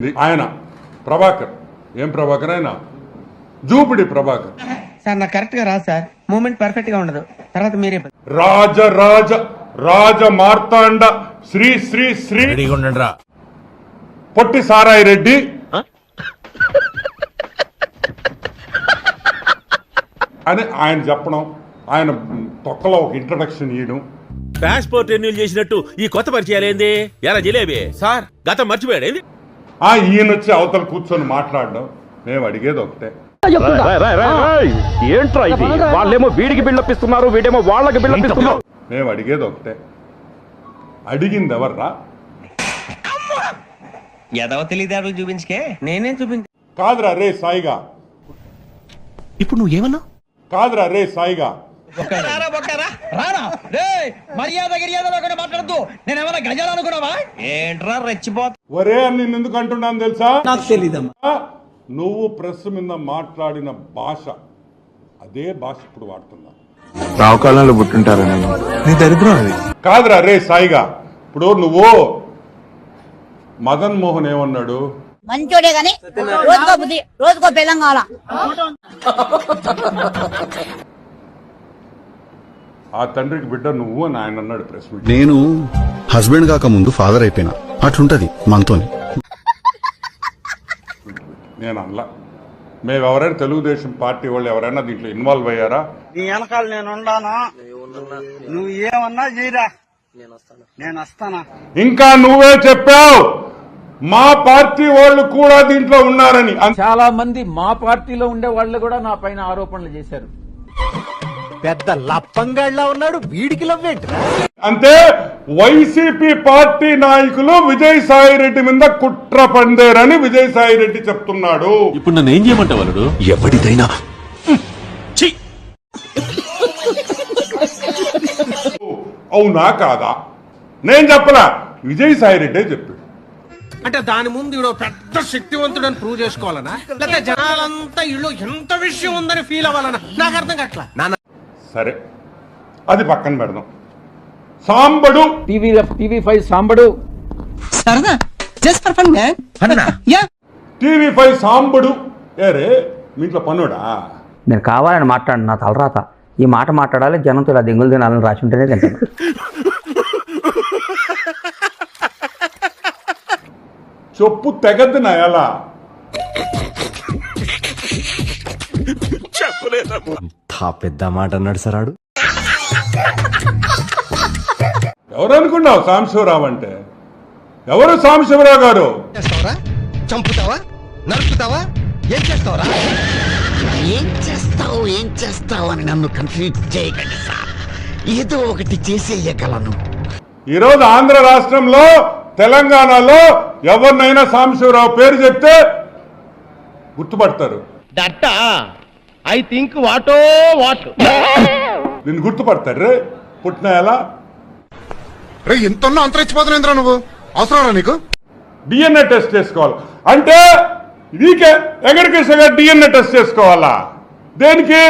ఆయన ప్రభాకర్ ఏం ప్రభాకర్ ఆయన జూపిడి ప్రభాకర్ సార్ నాకు కరెక్ట్ గా రాదు సార్ మూమెంట్ పర్ఫెక్ట్ గా ఉండదు తర్వాత మీరే రాజ రాజ రాజ మార్తాండ శ్రీ శ్రీ శ్రీ పొట్టి సారాయి రెడ్డి అని ఆయన చెప్పడం ఆయన తొక్కలో ఒక ఇంట్రడక్షన్ ఇవ్వడం పాస్పోర్ట్ రెన్యూల్ చేసినట్టు ఈ కొత్త పరిచయాలు ఏంది ఎలా జిలేబీ సార్ గతం మర్చిపోయాడు ఈయన వచ్చి అవతల కూర్చొని మాట్లాడడం మేము అడిగేది ఒకటే ఏంట్రా ఇది వాళ్ళేమో వీడికి బిల్డప్ ఇస్తున్నారు వీడేమో వాళ్ళకి బిల్డప్ ఇస్తున్నారు మేము అడిగేది ఒకటే అడిగింది ఎవర్రా ఎదవ తెలియదారులు చూపించుకే నేనేం చూపించు కాదురా రే సాయిగా ఇప్పుడు నువ్వేమన్నా కాదురా రే సాయిగా మర్యాద గిర్యాద మాట్లాడద్దు నేను ఏమైనా గజాలు అనుకున్నావా ఏంట్రా రెచ్చిపోతా ఒరే అని నేను ఎందుకు అంటున్నాను తెలుసా నాకు తెలీదమ్మా నువ్వు ప్రెస్ మీద మాట్లాడిన భాష అదే భాష ఇప్పుడు వాడుతున్నా రావుకాలంలో పుట్టుంటారా నీ దరిద్రం అది కాదురా రే సాయిగా ఇప్పుడు నువ్వు మదన్ మోహన్ ఏమన్నాడు మంచోడే గాని రోజుకో బుద్ధి రోజుకో బెల్లం కావాలా ఆ తండ్రికి బిడ్డ నువ్వు అని ఆయన అన్నాడు ప్రెస్ మీట్. నేను హస్బెండ్ కాక ముందు ఫాదర్ అయిపోయినా అట్లుంటది మనతోని నేను అనలా మేము ఎవరైనా తెలుగుదేశం పార్టీ వాళ్ళు ఎవరైనా దీంట్లో ఇన్వాల్వ్ అయ్యారా నీ వెనకాల నేను ఉన్నాను నువ్వు ఏమన్నా చేయరా నేను వస్తానా ఇంకా నువ్వే చెప్పావు మా పార్టీ వాళ్ళు కూడా దీంట్లో ఉన్నారని చాలా మంది మా పార్టీలో ఉండే వాళ్ళు కూడా నా పైన ఆరోపణలు చేశారు. పెద్ద లప్పంగాళ్ళ ఉన్నాడు వీడికి లవ్వేంటి అంటే వైసీపీ పార్టీ నాయకులు విజయసాయి రెడ్డి మీద కుట్ర పందేరని విజయసాయి రెడ్డి చెప్తున్నాడు. ఇప్పుడు నన్ను ఏం చేయమంటావు వాళ్ళు ఎవరిదైనా అవునా కాదా నేను చెప్పలా విజయసాయి రెడ్డే చెప్పాడు. అంటే దాని ముందు ఈడో పెద్ద శక్తివంతుడని ప్రూవ్ చేసుకోవాలనా లేకపోతే జనాలంతా ఇళ్ళు ఎంత విషయం ఉందని ఫీల్ అవ్వాలనా నాకు అర్థం కావట్లా. సరే అది పక్కన పెడదాం. సాంబడు టీవీ5 సాంబడు సరదా just for fun man yeah TV5 Sambadu ఏరే మీ ఇంట్లో పనుడా నేను కావాలని మాట్లాడు నా తలరాత ఈ మాట మాట్లాడాలి జనంతో ఇలా దెంగులు తినాలని రాసి ఉంటేనే తింటాను. చెప్పు తెగద్దు నా ఎలా పెద్ద మాట అన్నాడు సరాడు. ఎవరు అనుకున్నావు సాంబశివరావు అంటే ఎవరు సాంబశివరావు గారు? చంపుతావా నరుకుతావా ఏం చేస్తావరా ఏం చేస్తావు అని నన్ను కన్ఫ్యూజ్ చేయకండి సార్ ఏదో ఒకటి చేసేయగలను. ఈరోజు ఆంధ్ర రాష్ట్రంలో తెలంగాణలో ఎవరినైనా సాంబశివరావు పేరు చెప్తే గుర్తుపడతారు. ఐ థింక్ వాటో వాట్ నిన్ను గుర్తుపడతారు రే పుట్టిన ఎలా ఎంత అంతరించిపోతున్నా నువ్వు అవసరం నీకు డిఎన్ఏ టెస్ట్ చేసుకోవాలి అంటే నీకే వెంకటకృష్ణ గారు డిఎన్ఏ టెస్ట్ చేసుకోవాలా? దేనికి?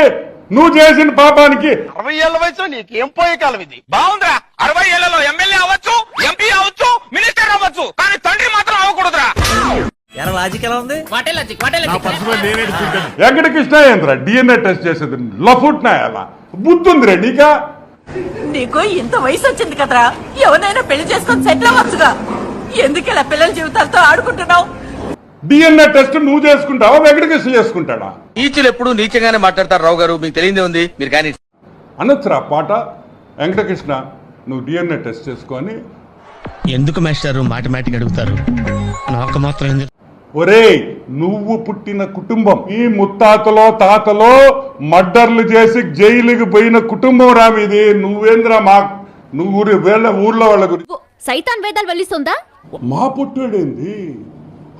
నువ్వు చేసిన పాపానికి. 60 ఏళ్ల వయసులో నీకేం పోయే కాలం ఇది బాగుందిరా. 60 ఏళ్లలో ఎమ్మెల్యే అవ్వచ్చు ఎంపీ అవ్వచ్చు మినిస్టర్ అవ్వచ్చు కానీ తండ్రి మాత్రం అవ్వకూడదురా. లాజిక్ ఎలా ఉంది వెంకటకృష్ణ ఏంద్రా డిఎన్ఏ టెస్ట్ చేసేది లఫుట్నా ఎలా బుద్ధి ఉందిరా నీకా? నీకు ఇంత వయసు వచ్చింది కదరా ఎవరైనా పెళ్లి చేసుకొని సెటిల్ అవ్వచ్చుగా ఎందుకు ఇలా పిల్లల జీవితాలతో ఆడుకుంటున్నావు? డిఎన్ఏ టెస్ట్ నువ్వు చేసుకుంటావా వెంకటకృష్ణ చేసుకుంటాడా? నీచులు ఎప్పుడు నీచంగానే మాట్లాడతారు రావు గారు మీకు తెలియదే ఉంది మీరు కానీ అనొచ్చురా పాట వెంకటకృష్ణ నువ్వు డిఎన్ఏ టెస్ట్ చేసుకొని. ఎందుకు మాస్టారు మాటమాటిక్ అడుగుతారు నాకు మాత్రం ఒరేయ్ నువ్వు పుట్టిన కుటుంబం ఈ ముత్తాతలో తాతలో మర్డర్లు చేసి జైలుకి పోయిన కుటుంబం రా మీది. నువ్వేంద్రా మా నువ్వు ఊర్లో వాళ్ళ గురించి సైతాన్ వేదాలు వల్లిస్తుందా? మా పుట్టుడేంది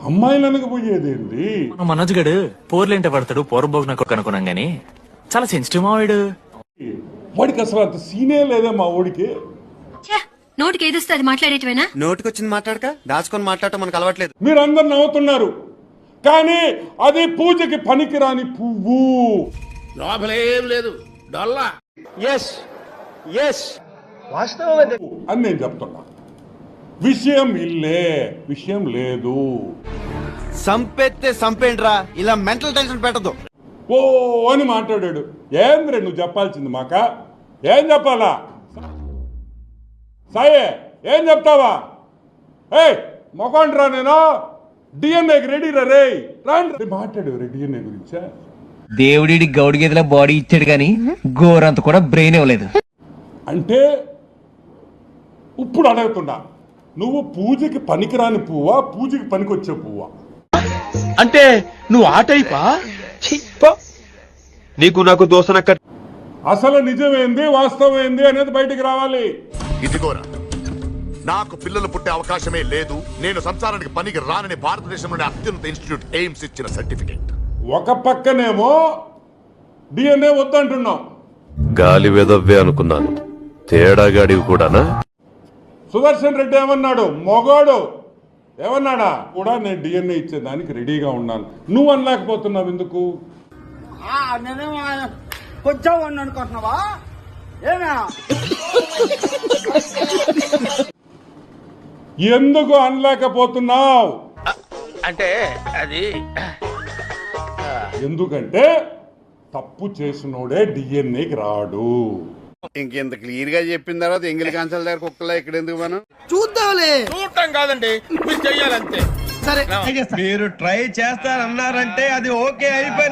అమ్మాయిలు అనకపోయేదేంది? మనోజ్ గడు పోర్లేంటే పడతాడు పోరబోగు నాకు అనుకున్నాం గానీ చాలా సెన్సిటివ్ మావాడు. వాడికి అసలు అంత సీనే లేదా మా ఊడికి. నోటికి ఏదిస్తే అది మాట్లాడేటివేనా? నోటికొచ్చింది మాట్లాడక దాచుకొని మాట్లాడటం మనకు అలవాట్లేదు. మీరందరు నవ్వుతున్నారు కానీ అది పూజకి పనికిరాని పువ్వు. లోపలేం లేదు డొల్లా ఎస్ వాస్తవం అని నేను చెప్తున్నా. విషయం ఇల్లే, విషయం లేదు. సంపెత్తే సంపేండ్రా, ఇలా మెంటల్ టెన్షన్ పెట్టదు. ఓ అని మాట్లాడాడు. ఏంద్రే నువ్వు చెప్పాల్సింది మాక? ఏం చెప్పాలా? సాయే ఏం చెప్తావా? ఏయ్ మొకండ్రా, నేను డిఎన్ఏకి రెడీ రే రాండి. మాట్లాడు డిఎన్ఏ గురించా? దేవుడి గౌడి గేదెల బాడీ ఇచ్చాడు గాని గోరంత కూడా బ్రెయిన్ ఇవ్వలేదు. అంటే ఇప్పుడు అడుగుతున్నా, నువ్వు పూజకి పనికిరాని పువ్వా, పూజకి పనికొచ్చే పువ్వా? అంటే నువ్వు ఆ టైపా? నీకు నాకు దోసనక్క. అసలు నిజమేంది, వాస్తవం ఏంది అనేది బయటికి రావాలి. ఇదిగోరా, నాకు పిల్లలు పుట్టే అవకాశమే లేదు, నేను సంసారానికి పనికి రానని భారతదేశంలోని అత్యున్నత ఇన్స్టిట్యూట్ ఎయిమ్స్ ఇచ్చిన సర్టిఫికేట్. ఒక పక్కనేమో డిఎన్ఏ వద్దంటున్నాం. గాలి వెదవ్వే అనుకున్నాను, తేడాగాడివి కూడానా? సుదర్శన్ రెడ్డి ఏమన్నాడు? మొగోడు ఏమన్నాడా? కూడా నేను డిఎన్ఏ ఇచ్చేదానికి రెడీగా ఉన్నాను. నువ్వు అనలేకపోతున్నావు ఎందుకు? నేనేమో కొంచెం వాడిని అనుకుంటున్నావా? ఏనా ఎందుకు అనలేకపోతున్నావు? అంటే అది ఎందుకంటే తప్పు చేసినోడే డిఎన్ఏకి రాడు. ఇంకెంత క్లియర్ గా చెప్పిన తర్వాత ఎంగిలి కాన్సల్ దగ్గర కుక్కలా ఇక్కడ ఎందుకు మనం చూద్దాంలే. చూడటం కాదండి, మీరు చెయ్యాలంతే. సరే మీరు ట్రై చేస్తారన్నారంటే అది ఓకే అయిపోయిన